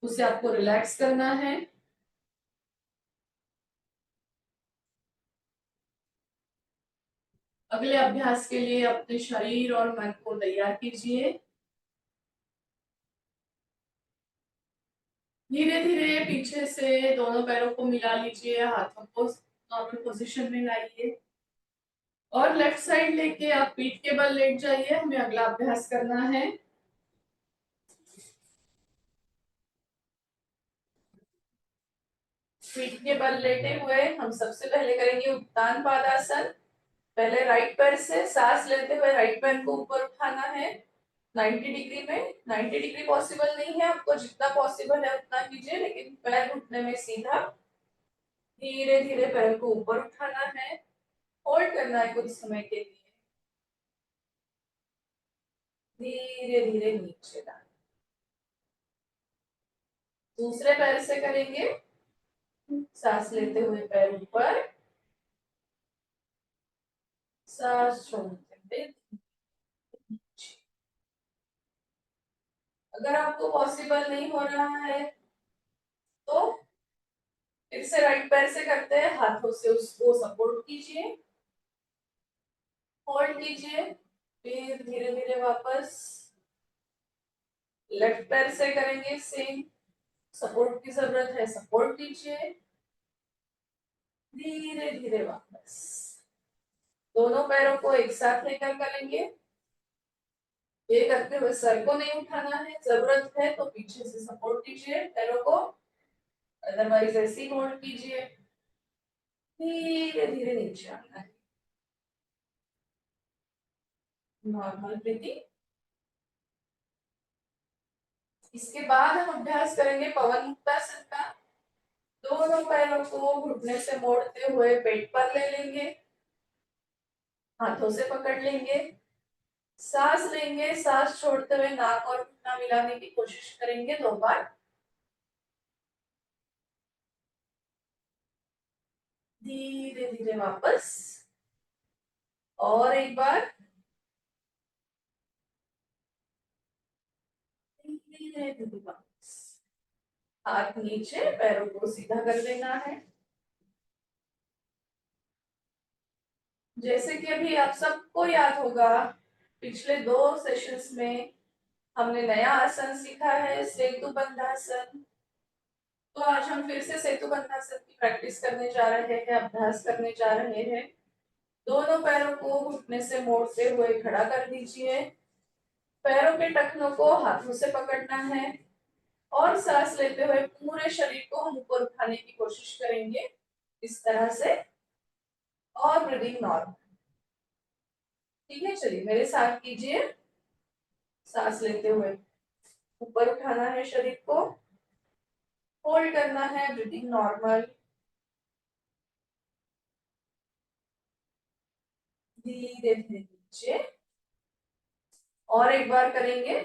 उसे आपको रिलैक्स करना है। अगले अभ्यास के लिए अपने शरीर और मन को तैयार कीजिए। धीरे धीरे पीछे से दोनों पैरों को मिला लीजिए, हाथों को नॉर्मल पोजीशन में लाइए और लेफ्ट साइड लेके आप पीठ के बल लेट जाइए। हमें अगला अभ्यास करना है। पीठ के बल लेटे हुए हम सबसे पहले करेंगे उत्तान पादासन। पहले राइट पैर से सांस लेते हुए राइट पैर को ऊपर उठाना है 90 डिग्री में। 90 डिग्री पॉसिबल नहीं है, आपको जितना पॉसिबल है उतना कीजिए, लेकिन पैर घुटने में सीधा। धीरे धीरे पैर को ऊपर उठाना है, होल्ड करना है कुछ समय के लिए, धीरे धीरे नीचे लाना। दूसरे पैर से करेंगे। सांस लेते हुए पैर ऊपर, सांस छोड़ते हुए नीचे। अगर आपको पॉसिबल नहीं हो रहा है तो फिर से राइट पैर से करते हैं, हाथों से उसको सपोर्ट कीजिए, होल्ड कीजिए, फिर धीरे धीरे वापस। लेफ्ट पैर से करेंगे सेम, सपोर्ट की जरूरत है, सपोर्ट कीजिए, धीरे धीरे वापस। दोनों पैरों को एक साथ लेकर करेंगे। ये करते हुए सर को नहीं उठाना है, जरूरत है तो पीछे से सपोर्ट कीजिए पैरों को, अदरवाइज ऐसे ही होल्ड कीजिए, धीरे धीरे नीचे आना है। Normal breathing. इसके बाद हम अभ्यास करेंगे पवन मुक्तासन का। दोनों पैरों को घुटने से मोड़ते हुए पेट पर ले लेंगे, हाथों से पकड़ लेंगे, सांस लेंगे, सांस छोड़ते हुए नाक और घुटना मिलाने की कोशिश करेंगे 2 बार। धीरे धीरे वापस। और एक बार। धीरे धीरे वापस। हाथ नीचे, पैरों को सीधा कर देना है। जैसे कि अभी आप सबको याद होगा, पिछले 2 सेशंस में हमने नया आसन सीखा है, सेतु बंधासन। तो आज हम फिर से सेतु बंधासन की प्रैक्टिस करने जा रहे हैं, अभ्यास करने जा रहे हैं। दोनों पैरों को घुटने से मोड़ते हुए खड़ा कर दीजिए। पैरों के टखनों को हाथों से पकड़ना है और सांस लेते हुए पूरे शरीर को हम ऊपर उठाने की कोशिश करेंगे, इस तरह से। और ब्रीदिंग नॉर्मल। ठीक है, चलिए मेरे साथ कीजिए। सांस लेते हुए ऊपर उठाना है शरीर को, होल्ड करना है, ब्रीदिंग नॉर्मल। धीरे धीरे नीचे। और एक बार करेंगे।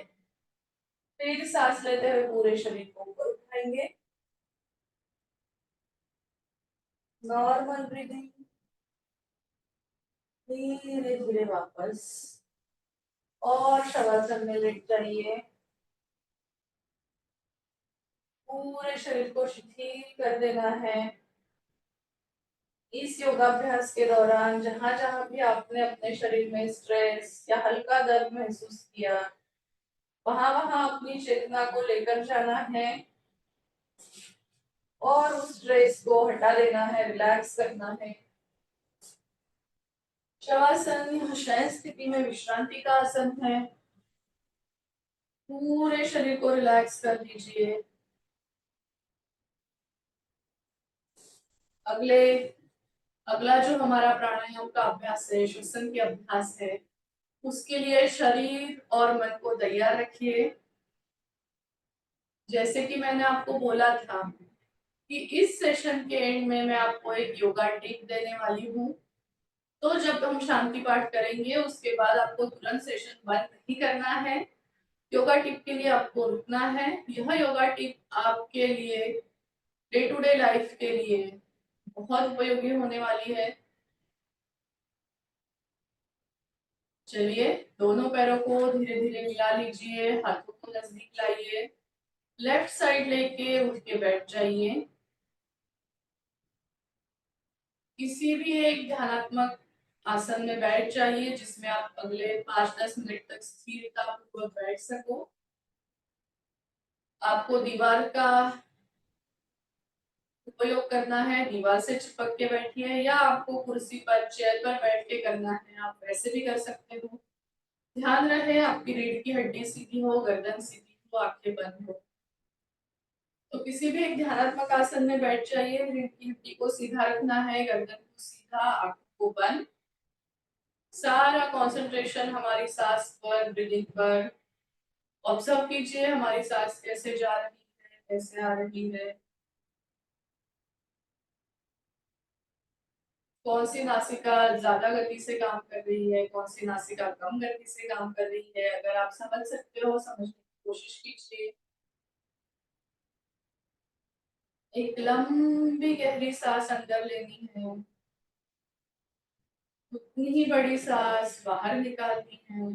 फिर सांस लेते हुए पूरे शरीर को ऊपर उठाएंगे, नॉर्मल ब्रीदिंग। धीरे धीरे वापस। और शवासन में लेट जाइए। पूरे शरीर को शिथिल कर देना है। इस योगाभ्यास के दौरान जहां जहां भी आपने अपने शरीर में स्ट्रेस या हल्का दर्द महसूस किया, वहां वहां अपनी चेतना को लेकर जाना है और उस स्ट्रेस को हटा देना है, रिलैक्स करना है। शवासन या शयन स्थिति में विश्रांति का आसन है। पूरे शरीर को रिलैक्स कर दीजिए। अगले अगला जो हमारा प्राणायाम का अभ्यास है, श्वसन के अभ्यास है, उसके लिए शरीर और मन को तैयार रखिए। जैसे कि मैंने आपको बोला था कि इस सेशन के एंड में मैं आपको एक योगा टिप देने वाली हूँ। तो जब हम शांति पाठ करेंगे उसके बाद आपको तुरंत सेशन बंद नहीं करना है। योगा टिप के लिए आपको रुकना है। यह योगा टिप आपके लिए डे टू डे लाइफ के लिए बहुत उपयोगी होने वाली है। चलिए, दोनों पैरों को धीरे धीरे मिला लीजिए, हाथों को नजदीक लाइए, लेफ्ट साइड लेके उठ के बैठ जाइए। किसी भी एक ध्यानात्मक आसन में बैठ जाइए जिसमें आप अगले 5-10 मिनट तक स्थिरता पूर्वक बैठ सको। आपको दीवार का उपयोग करना है, दीवार से चिपक के बैठिए या आपको कुर्सी पर चेयर पर बैठ के करना है, आप वैसे भी कर सकते हो। ध्यान रहे आपकी रीढ़ की हड्डी सीधी हो, गर्दन सीधी हो, आंखें बंद हो। तो किसी भी एक ध्यानात्मक आसन में बैठ जाइए, रीढ़ की हड्डी को सीधा रखना है, गर्दन को सीधा, आंखों को बंद। सारा कंसंट्रेशन हमारी सांस पर, ब्रीदिंग पर। ऑब्जर्व कीजिए हमारी सांस कैसे जा रही है, कैसे आ रही है। कौन सी नासिका ज्यादा गति से काम कर रही है, कौन सी नासिका कम गति से काम कर रही है। अगर आप समझ सकते हो, समझने की कोशिश कीजिए। एक लंबी गहरी सांस अंदर लेनी है, उतनी ही बड़ी सांस बाहर निकालनी है।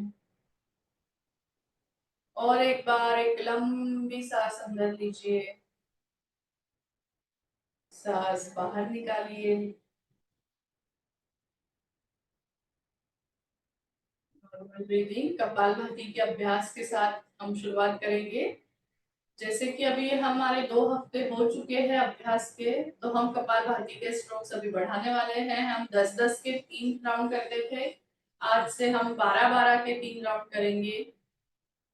और एक बार एक लंबी सांस अंदर लीजिए, सांस बाहर निकालिए। नॉर्मल ब्रीदिंग कपालभाति के अभ्यास के साथ हम शुरुआत करेंगे। जैसे कि अभी हमारे 2 हफ्ते हो चुके हैं अभ्यास के, तो हम कपालभाति के स्ट्रोक्स अभी बढ़ाने वाले हैं। हम 10-10 के 3 राउंड करते थे, आज से हम 12-12 के 3 राउंड करेंगे।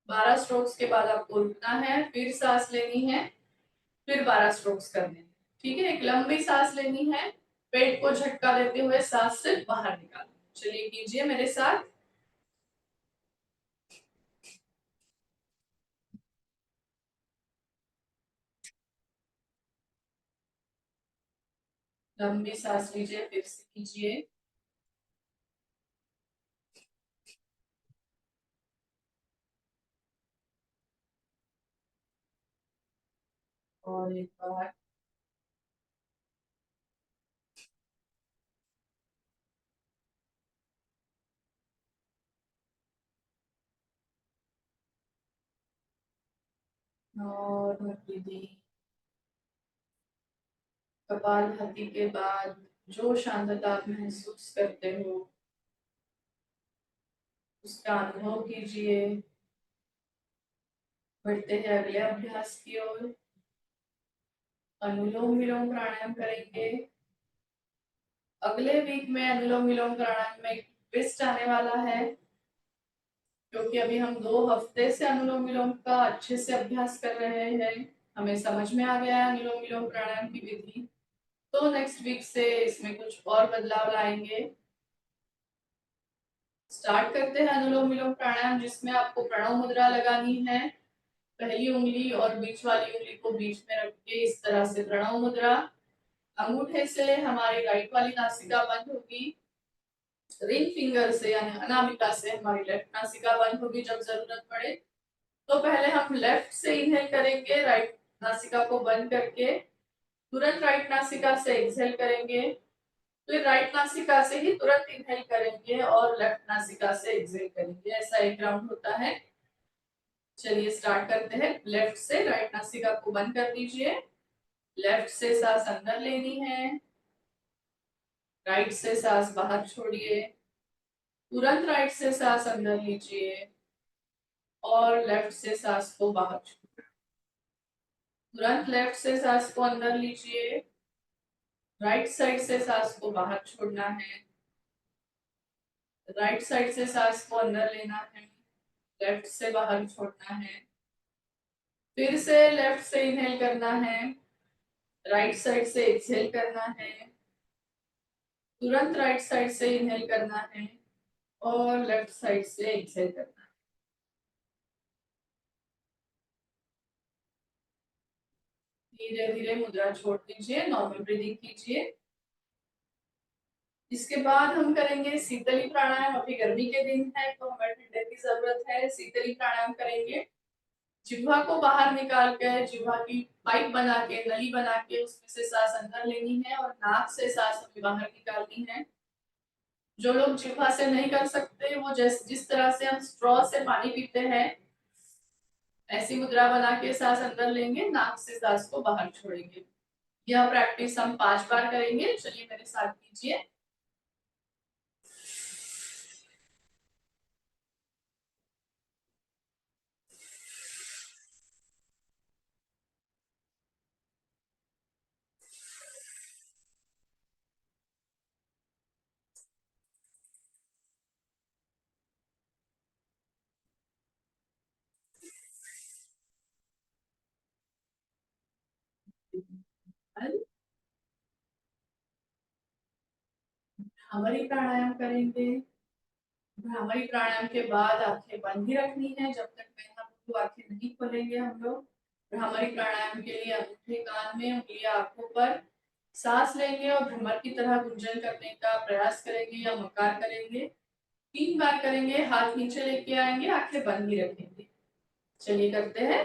12 स्ट्रोक्स के बाद आपको रुकना है, फिर सांस लेनी है, फिर 12 स्ट्रोक्स करने हैं। ठीक है, एक लंबी सांस लेनी है, पेट को झटका देते हुए सांस से बाहर निकालना। चलिए कीजिए मेरे साथ। लंबी सांस लीजिए, फिर से कीजिए। और एक बार। और ब्रीदिंग। कपालभाति के बाद जो शांतता आप महसूस करते हो, उसका अनुभव कीजिए। बढ़ते हैं अगले अभ्यास की ओर। अनुलोम विलोम प्राणायाम करेंगे। अगले वीक में अनुलोम विलोम प्राणायाम में ट्विस्ट आने वाला है, क्योंकि अभी हम 2 हफ्ते से अनुलोम विलोम का अच्छे से अभ्यास कर रहे हैं। हमें समझ में आ गया है अनुलोम विलोम प्राणायाम की विधि। तो नेक्स्ट वीक से इसमें कुछ और बदलाव लाएंगे। स्टार्ट करते हैं अनुलोम विलोम प्राणायाम, जिसमें आपको प्रणव मुद्रा लगानी है। पहली उंगली और बीच वाली उंगली को बीच में रख के इस तरह से प्रणव मुद्रा। अंगूठे से हमारी राइट वाली नासिका बंद होगी। रिंग फिंगर से यानी अनामिका से हमारी लेफ्ट नासिका बंद होगी जब जरूरत पड़े। तो पहले हम लेफ्ट से इनहेल करेंगे, राइट नासिका को बंद करके। तुरंत राइट नासिका से एक्सहेल करेंगे। फिर राइट नासिका से ही तुरंत इनहेल करेंगे और लेफ्ट नासिका से एक्सहेल करेंगे। ऐसा एक राउंड होता है। चलिए स्टार्ट करते हैं। लेफ्ट से राइट नासिका को बंद कर दीजिए। लेफ्ट से सांस अंदर लेनी है, राइट से सांस बाहर छोड़िए। तुरंत राइट से सांस अंदर लीजिए और लेफ्ट से सांस को बाहर छोड़िए। तुरंत लेफ्ट से सांस को अंदर लीजिए, राइट साइड से सांस को बाहर छोड़ना है। राइट साइड से सांस को अंदर लेना है, लेफ्ट से बाहर छोड़ना है। फिर से लेफ्ट से इनहेल करना है, राइट साइड से एक्सहेल करना है। तुरंत राइट साइड से इनहेल करना है और लेफ्ट साइड से एक्सहेल करना है। धीरे धीरे मुद्रा छोड़ दीजिए, नॉर्मल ब्रीदिंग कीजिए। इसके बाद हम करेंगे शीतली प्राणायाम। अभी गर्मी के दिन है तो हमें ठंडे की जरूरत है। शीतली प्राणायाम करेंगे। जिह्वा को बाहर निकाल कर जिह्वा की पाइप बना के, नली बना के उसमें से सांस अंदर लेनी है और नाक से सांस हमें बाहर निकालनी है। जो लोग जिह्वा से नहीं कर सकते वो जिस तरह से हम स्ट्रॉ से पानी पीते हैं, ऐसी मुद्रा बना के सांस अंदर लेंगे, नाक से सांस को बाहर छोड़ेंगे। यह प्रैक्टिस हम 5 बार करेंगे। चलिए मेरे साथ कीजिए। भ्रामरी प्राणायाम करेंगे। भ्रामरी प्राणायाम के बाद आंखें बंद ही रखनी है जब तक मैं ना बोलूं, आंखें नहीं खोलेंगे हम लोग। भ्रामरी प्राणायाम के लिए अंगूठे कान में, उंगलियां आंखों पर। सांस लेंगे और भ्रमर की तरह गुंजन करने का प्रयास करेंगे या मकार करेंगे। 3 बार करेंगे। हाथ नीचे लेके आएंगे, आंखें बंद ही रखेंगे। चलिए करते हैं।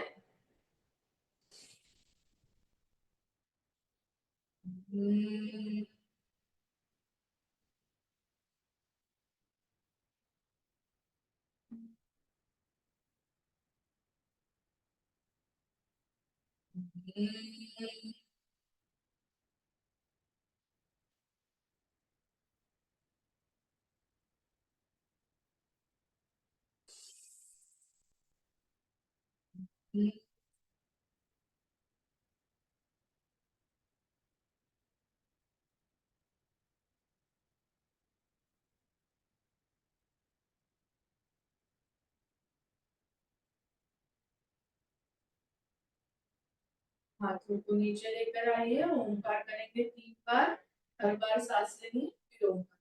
हाथों को नीचे लेकर आइए, ओंकार करेंगे 3 बार। हर बार सांस लेनी, फिर ओंकार।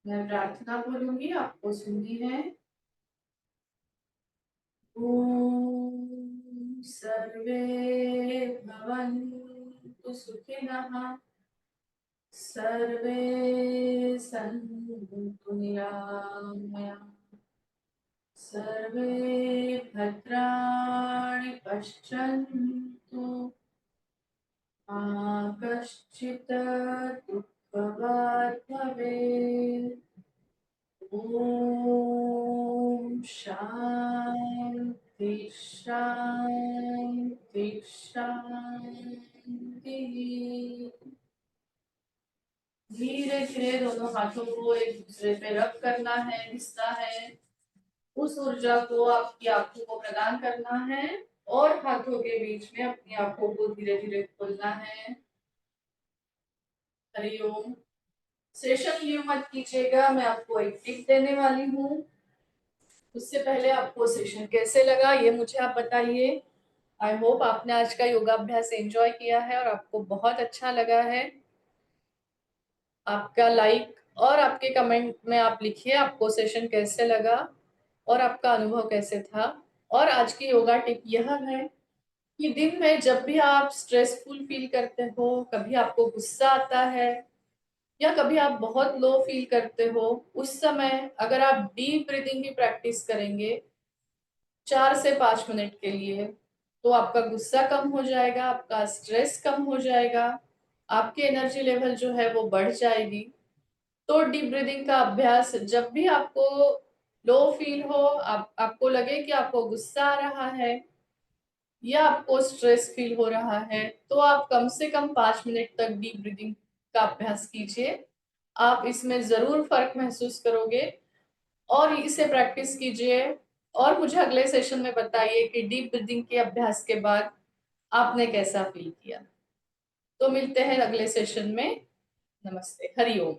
मैं प्रार्थना बोलूंगी, आपको सुननी है। ॐ सर्वे भवन्तु सुखिनः, सर्वे सन्तु निरामयाः, सर्वे भद्राणि पश्यन्तु, मा कश्चित् दुःखभाग् भवेत्। ॐ शान्ति शान्ति शान्तिः। धीरे धीरे दोनों हाथों को एक दूसरे पे रब करना है, घिसना है। उस ऊर्जा को आपकी आंखों को प्रदान करना है और हाथों के बीच में अपनी आंखों को धीरे धीरे खोलना है। हरिओम। सेशन लीव मत कीजिएगा, मैं आपको एक टिप देने वाली हूँ। उससे पहले आपको सेशन कैसे लगा ये मुझे आप बताइए। आई होप आपने आज का योगाभ्यास एंजॉय किया है और आपको बहुत अच्छा लगा है। आपका लाइक और आपके कमेंट में आप लिखिए आपको सेशन कैसे लगा और आपका अनुभव कैसे था। और आज की योगा टिप यह है कि दिन में जब भी आप स्ट्रेसफुल फील करते हो, कभी आपको गुस्सा आता है या कभी आप बहुत लो फील करते हो, उस समय अगर आप डीप ब्रीदिंग की प्रैक्टिस करेंगे 4 से 5 मिनट के लिए, तो आपका गुस्सा कम हो जाएगा, आपका स्ट्रेस कम हो जाएगा, आपकी एनर्जी लेवल जो है वो बढ़ जाएगी। तो डीप ब्रीदिंग का अभ्यास जब भी आपको लो फील हो, आपको लगे कि आपको गुस्सा आ रहा है या आपको स्ट्रेस फील हो रहा है, तो आप कम से कम 5 मिनट तक डीप ब्रीदिंग का अभ्यास कीजिए। आप इसमें जरूर फर्क महसूस करोगे और इसे प्रैक्टिस कीजिए। और मुझे अगले सेशन में बताइए कि डीप ब्रीदिंग के अभ्यास के बाद आपने कैसा फील किया। तो मिलते हैं अगले सेशन में। नमस्ते, हरिओम।